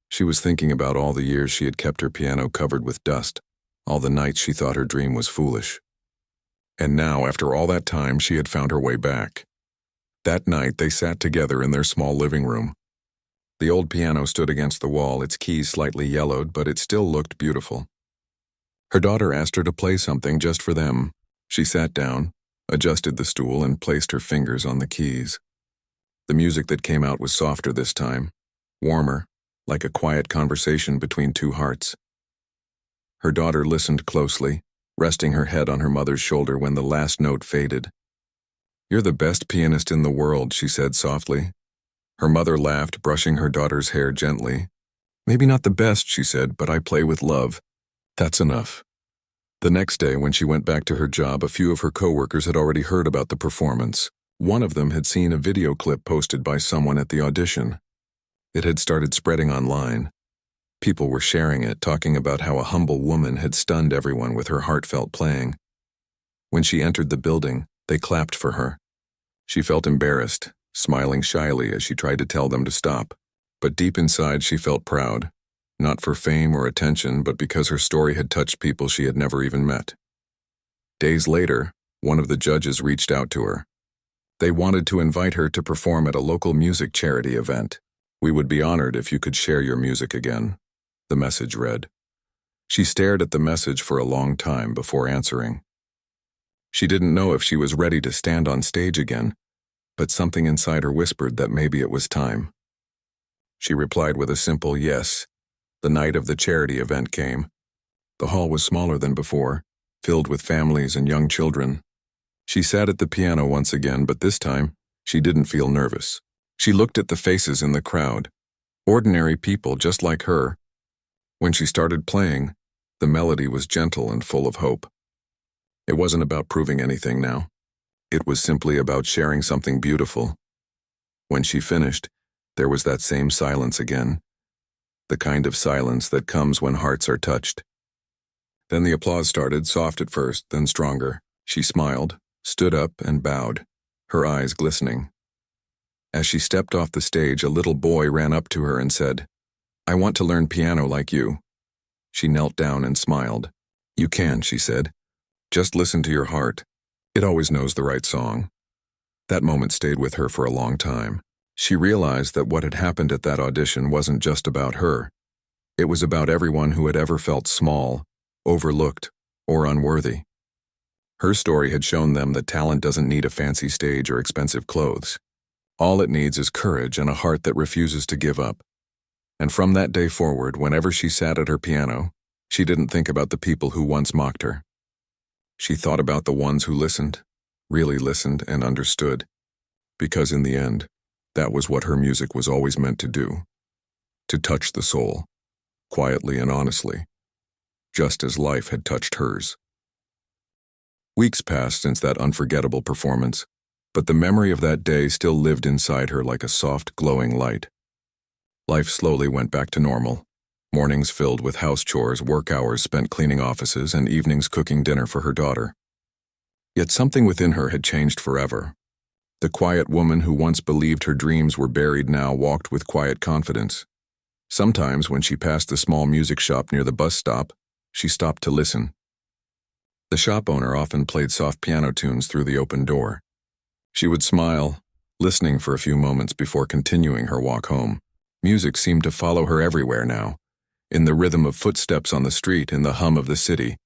She was thinking about all the years she had kept her piano covered with dust, all the nights she thought her dream was foolish. And now, after all that time, she had found her way back. That night, they sat together in their small living room. The old piano stood against the wall, its keys slightly yellowed, but it still looked beautiful. Her daughter asked her to play something just for them. She sat down, adjusted the stool, and placed her fingers on the keys. The music that came out was softer this time, warmer, like a quiet conversation between two hearts. Her daughter listened closely, resting her head on her mother's shoulder when the last note faded. "You're the best pianist in the world," she said softly. Her mother laughed, brushing her daughter's hair gently. "Maybe not the best," she said, "but I play with love. That's enough." The next day, when she went back to her job, a few of her coworkers had already heard about the performance. One of them had seen a video clip posted by someone at the audition. It had started spreading online. People were sharing it, talking about how a humble woman had stunned everyone with her heartfelt playing. When she entered the building, they clapped for her. She felt embarrassed, smiling shyly as she tried to tell them to stop. But deep inside, she felt proud, not for fame or attention, but because her story had touched people she had never even met. Days later, one of the judges reached out to her. They wanted to invite her to perform at a local music charity event. "We would be honored if you could share your music again," the message read. She stared at the message for a long time before answering. She didn't know if she was ready to stand on stage again, but something inside her whispered that maybe it was time. She replied with a simple yes. The night of the charity event came. The hall was smaller than before, filled with families and young children. She sat at the piano once again, but this time, she didn't feel nervous. She looked at the faces in the crowd, ordinary people just like her. When she started playing, the melody was gentle and full of hope. It wasn't about proving anything now. It was simply about sharing something beautiful. When she finished, there was that same silence again, the kind of silence that comes when hearts are touched. Then the applause started, soft at first, then stronger. She smiled, stood up, and bowed, her eyes glistening. As she stepped off the stage, a little boy ran up to her and said, "I want to learn piano like you." She knelt down and smiled. "You can," she said. "Just listen to your heart. It always knows the right song." That moment stayed with her for a long time. She realized that what had happened at that audition wasn't just about her. It was about everyone who had ever felt small, overlooked, or unworthy. Her story had shown them that talent doesn't need a fancy stage or expensive clothes. All it needs is courage and a heart that refuses to give up. And from that day forward, whenever she sat at her piano, she didn't think about the people who once mocked her. She thought about the ones who listened, really listened and understood, because in the end, that was what her music was always meant to do, to touch the soul, quietly and honestly, just as life had touched hers. Weeks passed since that unforgettable performance, but the memory of that day still lived inside her like a soft, glowing light. Life slowly went back to normal, mornings filled with house chores, work hours spent cleaning offices, and evenings cooking dinner for her daughter. Yet something within her had changed forever. The quiet woman who once believed her dreams were buried now walked with quiet confidence. Sometimes, when she passed the small music shop near the bus stop, she stopped to listen. The shop owner often played soft piano tunes through the open door. She would smile, listening for a few moments before continuing her walk home. Music seemed to follow her everywhere now, in the rhythm of footsteps on the street, in the hum of the city,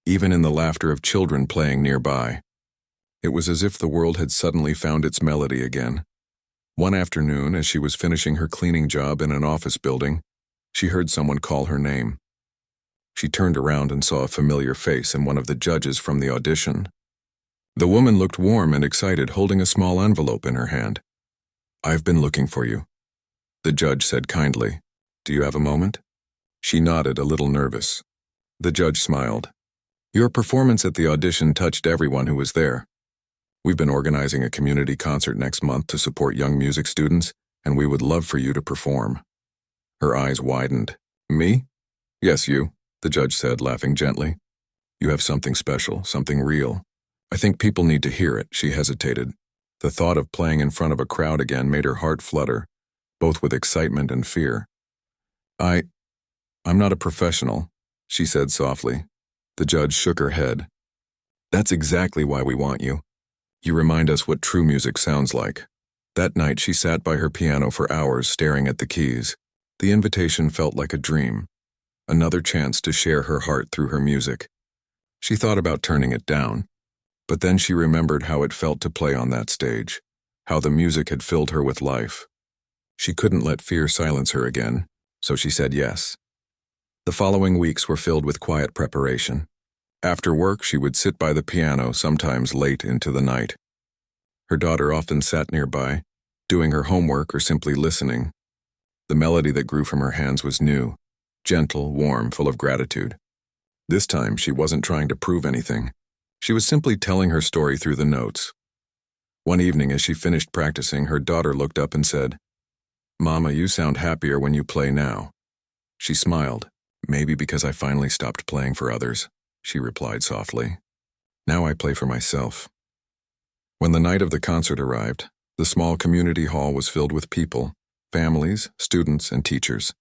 even in the laughter of children playing nearby. It was as if the world had suddenly found its melody again. One afternoon, as she was finishing her cleaning job in an office building, she heard someone call her name. She turned around and saw a familiar face in one of the judges from the audition. The woman looked warm and excited, holding a small envelope in her hand. "I've been looking for you," the judge said kindly. "Do you have a moment?" She nodded, a little nervous. The judge smiled. "Your performance at the audition touched everyone who was there. We've been organizing a community concert next month to support young music students, and we would love for you to perform." Her eyes widened. "Me?" "Yes, you," the judge said, laughing gently. "You have something special, something real. I think people need to hear it." She hesitated. The thought of playing in front of a crowd again made her heart flutter, both with excitement and fear. I'm not a professional," she said softly. The judge shook her head. "That's exactly why we want you. You remind us what true music sounds like." That night she sat by her piano for hours, staring at the keys. The invitation felt like a dream, another chance to share her heart through her music. She thought about turning it down, but then she remembered how it felt to play on that stage, how the music had filled her with life. She couldn't let fear silence her again, so she said yes. The following weeks were filled with quiet preparation. After work, she would sit by the piano, sometimes late into the night. Her daughter often sat nearby, doing her homework or simply listening. The melody that grew from her hands was new, gentle, warm, full of gratitude. This time, she wasn't trying to prove anything. She was simply telling her story through the notes. One evening, as she finished practicing, her daughter looked up and said, "Mama, you sound happier when you play now." She smiled. "Maybe because I finally stopped playing for others," she replied softly. "Now I play for myself." When the night of the concert arrived, the small community hall was filled with people, families, students, and teachers.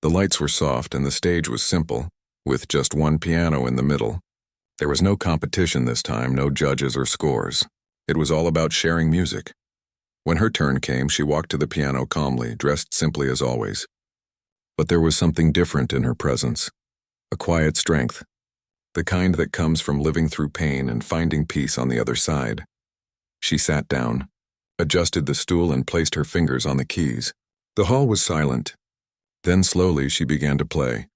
The lights were soft and the stage was simple, with just one piano in the middle. There was no competition this time, no judges or scores. It was all about sharing music. When her turn came, she walked to the piano calmly, dressed simply as always. But there was something different in her presence, a quiet strength, the kind that comes from living through pain and finding peace on the other side. She sat down, adjusted the stool, and placed her fingers on the keys. The hall was silent. Then slowly she began to play.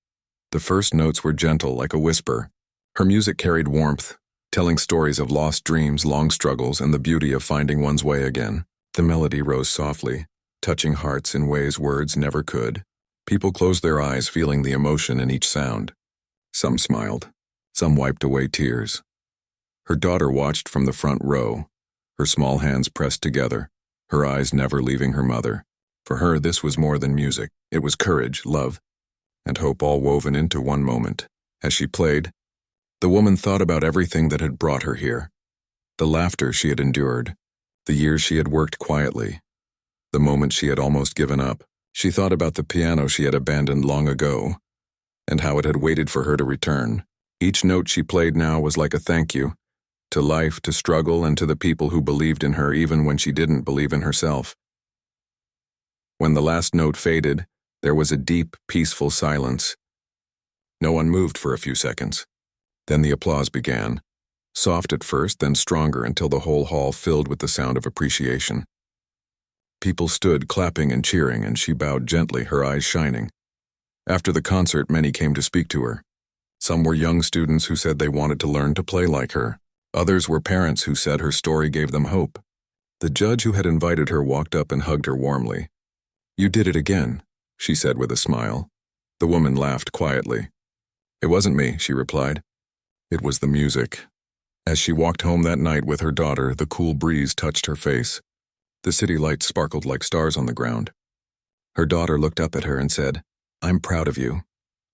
The first notes were gentle, like a whisper. Her music carried warmth, telling stories of lost dreams, long struggles, and the beauty of finding one's way again. The melody rose softly, touching hearts in ways words never could. People closed their eyes, feeling the emotion in each sound. Some smiled. Some wiped away tears. Her daughter watched from the front row, her small hands pressed together, her eyes never leaving her mother. For her, this was more than music. It was courage, love, and hope all woven into one moment. As she played, the woman thought about everything that had brought her here. The laughter she had endured, the years she had worked quietly, the moments she had almost given up. She thought about the piano she had abandoned long ago, and how it had waited for her to return. Each note she played now was like a thank you, to life, to struggle, and to the people who believed in her even when she didn't believe in herself. When the last note faded, There was a deep, peaceful silence. No one moved for a few seconds. Then the applause began, soft at first, then stronger until the whole hall filled with the sound of appreciation. People stood clapping and cheering, and she bowed gently, her eyes shining. After the concert, many came to speak to her. Some were young students who said they wanted to learn to play like her. Others were parents who said her story gave them hope. The judge who had invited her walked up and hugged her warmly. "You did it again," she said with a smile. The woman laughed quietly. "It wasn't me," she replied. "It was the music." As she walked home that night with her daughter, the cool breeze touched her face. The city lights sparkled like stars on the ground. Her daughter looked up at her and said, "I'm proud of you."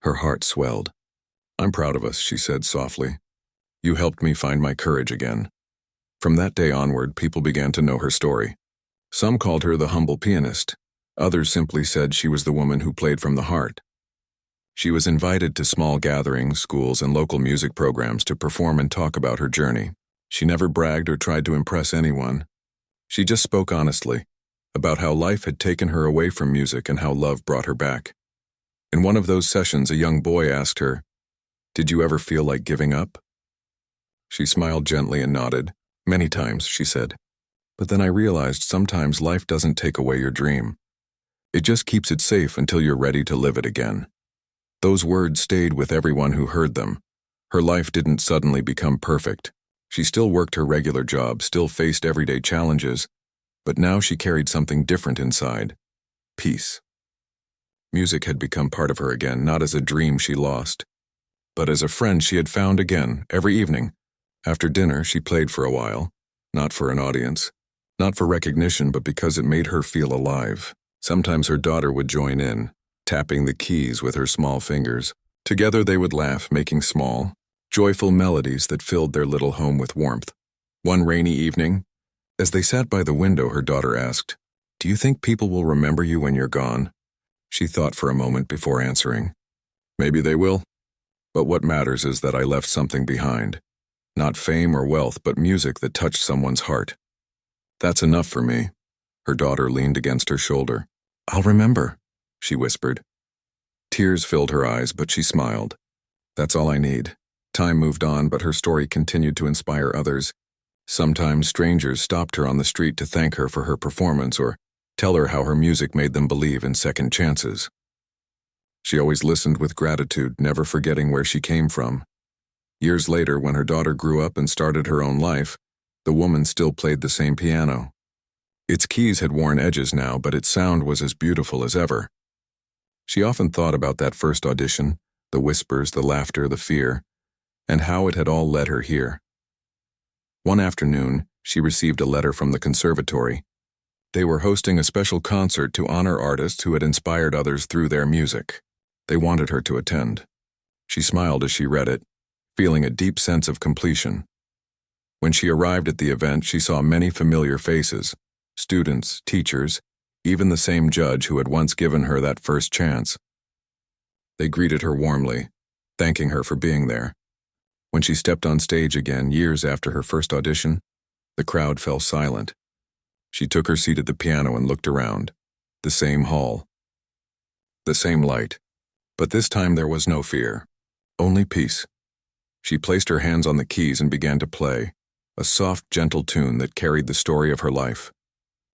Her heart swelled. "I'm proud of us," she said softly. "You helped me find my courage again." From that day onward, people began to know her story. Some called her the humble pianist. Others simply said she was the woman who played from the heart. She was invited to small gatherings, schools, and local music programs to perform and talk about her journey. She never bragged or tried to impress anyone. She just spoke honestly about how life had taken her away from music and how love brought her back. In one of those sessions, a young boy asked her, "Did you ever feel like giving up?" She smiled gently and nodded. "Many times," she said. "But then I realized sometimes life doesn't take away your dream. It just keeps it safe until you're ready to live it again." Those words stayed with everyone who heard them. Her life didn't suddenly become perfect. She still worked her regular job, still faced everyday challenges, but now she carried something different inside: peace. Music had become part of her again, not as a dream she lost, but as a friend she had found again. Every evening, after dinner, she played for a while, not for an audience, not for recognition, but because it made her feel alive. Sometimes her daughter would join in, tapping the keys with her small fingers. Together they would laugh, making small, joyful melodies that filled their little home with warmth. One rainy evening, as they sat by the window, her daughter asked, "Do you think people will remember you when you're gone?" She thought for a moment before answering, "Maybe they will. But what matters is that I left something behind. Not fame or wealth, but music that touched someone's heart. That's enough for me." Her daughter leaned against her shoulder. "I'll remember," she whispered. Tears filled her eyes, but she smiled. "That's all I need." Time moved on, but her story continued to inspire others. Sometimes strangers stopped her on the street to thank her for her performance or tell her how her music made them believe in second chances. She always listened with gratitude, never forgetting where she came from. Years later, when her daughter grew up and started her own life, the woman still played the same piano. Its keys had worn edges now, but its sound was as beautiful as ever. She often thought about that first audition, the whispers, the laughter, the fear, and how it had all led her here. One afternoon, she received a letter from the conservatory. They were hosting a special concert to honor artists who had inspired others through their music. They wanted her to attend. She smiled as she read it, feeling a deep sense of completion. When she arrived at the event, she saw many familiar faces, students, teachers, even the same judge who had once given her that first chance. They greeted her warmly, thanking her for being there. When she stepped on stage again, years after her first audition, the crowd fell silent. She took her seat at the piano and looked around. The same hall. The same light. But this time there was no fear. Only peace. She placed her hands on the keys and began to play, a soft, gentle tune that carried the story of her life.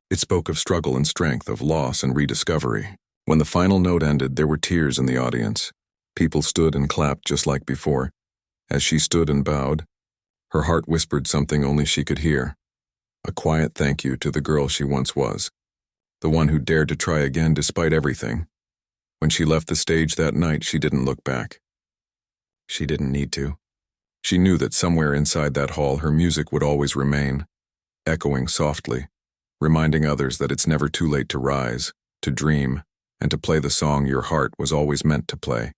It spoke of struggle and strength, of loss and rediscovery. When the final note ended, there were tears in the audience. People stood and clapped just like before. As she stood and bowed, her heart whispered something only she could hear. A quiet thank you to the girl she once was, the one who dared to try again despite everything. When she left the stage that night, she didn't look back. She didn't need to. She knew that somewhere inside that hall her music would always remain, echoing softly, reminding others that it's never too late to rise, to dream, and to play the song your heart was always meant to play.